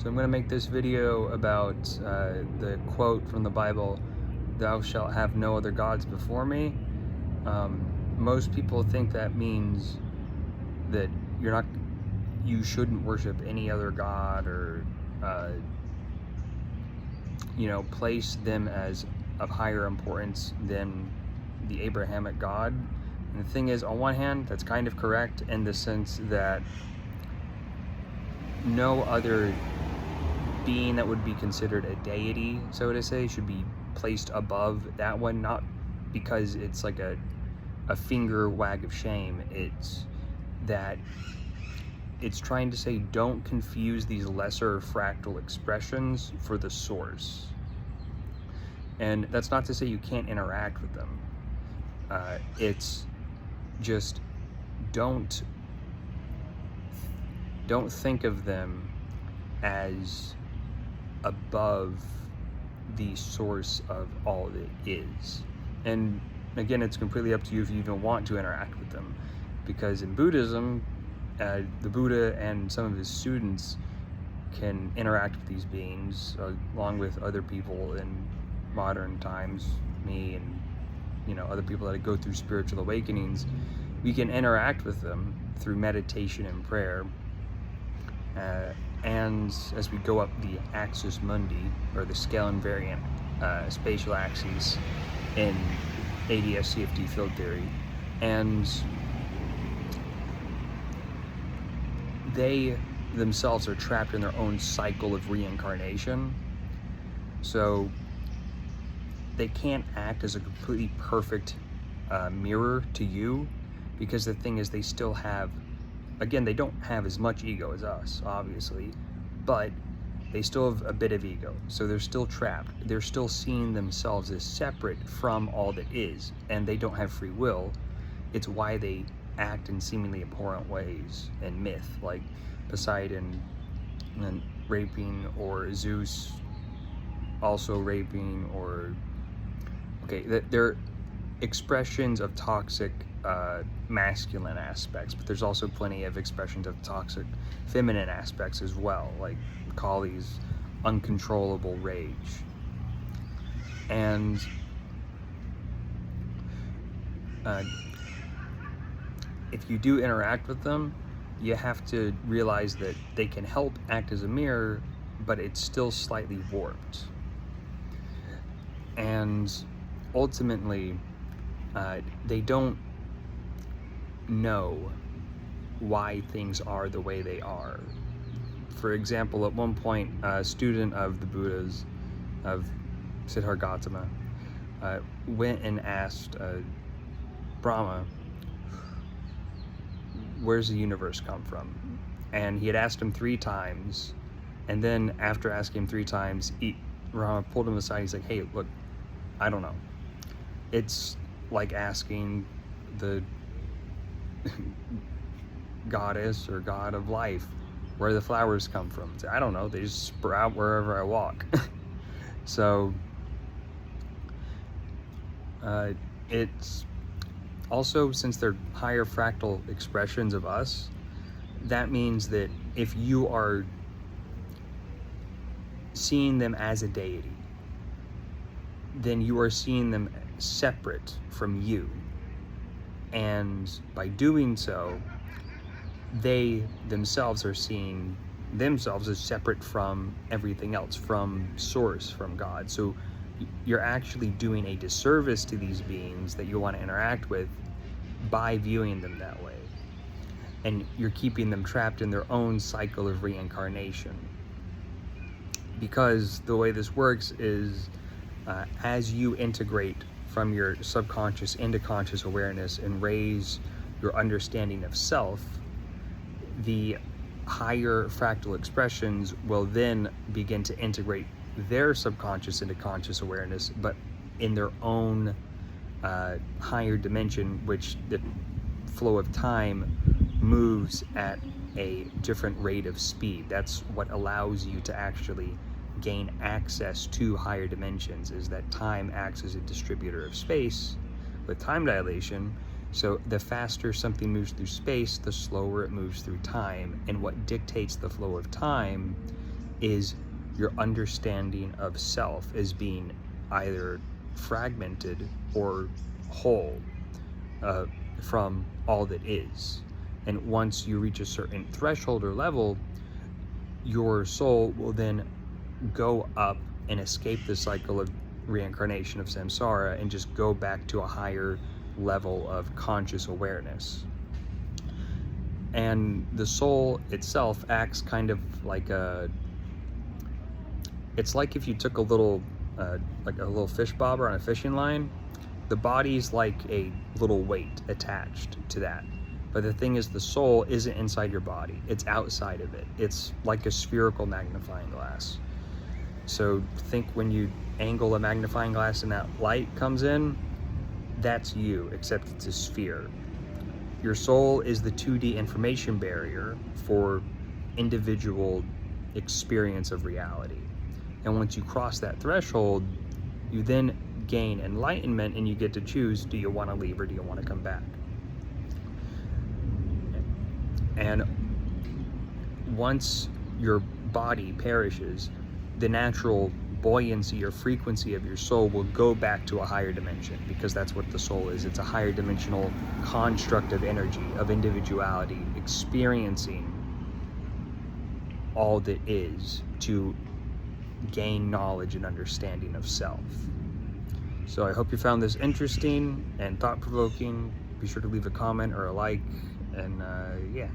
So I'm going to make this video about the quote from the Bible, "Thou shalt have no other gods before me." Most people think that means that you shouldn't worship any other god, or place them as of higher importance than the Abrahamic God. And the thing is, on one hand, that's kind of correct in the sense that no other being that would be considered a deity, so to say, should be placed above that one, not because it's like a finger wag of shame. It's that it's trying to say, don't confuse these lesser fractal expressions for the source. And that's not to say you can't interact with them. It's just don't think of them as above the source of all that is. And again, it's completely up to you if you even want to interact with them, because in Buddhism, the Buddha and some of his students can interact with these beings along with other people in modern times, me and other people that go through spiritual awakenings. We can interact with them through meditation and prayer, and as we go up the axis mundi, or the scale invariant spatial axes in ADS-CFD field theory, and they themselves are trapped in their own cycle of reincarnation. So they can't act as a completely perfect mirror to you, because the thing is, they still have, again, they don't have as much ego as us, obviously, but they still have a bit of ego. So they're still trapped. They're still seeing themselves as separate from all that is, and they don't have free will. It's why they act in seemingly abhorrent ways in myth, like Poseidon and raping, or Zeus also raping, or they're expressions of toxic masculine aspects, but there's also plenty of expressions of toxic feminine aspects as well, like Kali's uncontrollable rage. And if you do interact with them, you have to realize that they can help act as a mirror, but it's still slightly warped. And ultimately, they don't know why things are the way they are. For example, at one point, a student of the Buddhas, of Siddhartha Gautama, went and asked Brahma, where's the universe come from? And he had asked him 3 times, and then after asking him 3 times, Brahma pulled him aside. He's like, hey, look, I don't know. It's like asking the goddess or god of life where the flowers come from. I don't know, they just sprout wherever I walk. So it's also, since they're higher fractal expressions of us, that means that if you are seeing them as a deity, then you are seeing them separate from you. And by doing so, they themselves are seeing themselves as separate from everything else, from source, from God. So you're actually doing a disservice to these beings that you want to interact with by viewing them that way. And you're keeping them trapped in their own cycle of reincarnation. Because the way this works is, as you integrate from your subconscious into conscious awareness and raise your understanding of self, the higher fractal expressions will then begin to integrate their subconscious into conscious awareness, but in their own higher dimension, which the flow of time moves at a different rate of speed. That's what allows you to actually gain access to higher dimensions, is that time acts as a distributor of space with time dilation. So the faster something moves through space, the slower it moves through time. And what dictates the flow of time is your understanding of self as being either fragmented or whole from all that is. And once you reach a certain threshold or level, your soul will then go up and escape the cycle of reincarnation of samsara and just go back to a higher level of conscious awareness. And the soul itself acts kind of like it's like if you took a little fish bobber on a fishing line. The body's like a little weight attached to that. But the thing is, the soul isn't inside your body. It's outside of it. It's like a spherical magnifying glass. So think when you angle a magnifying glass and that light comes in, that's you, except it's a sphere. Your soul is the 2D information barrier for individual experience of reality. And once you cross that threshold, you then gain enlightenment and you get to choose, do you want to leave or do you want to come back? And once your body perishes, the natural buoyancy or frequency of your soul will go back to a higher dimension, because that's what the soul is. It's a higher dimensional construct of energy, of individuality, experiencing all that is to gain knowledge and understanding of self. So I hope you found this interesting and thought-provoking. Be sure to leave a comment or a like, and yeah.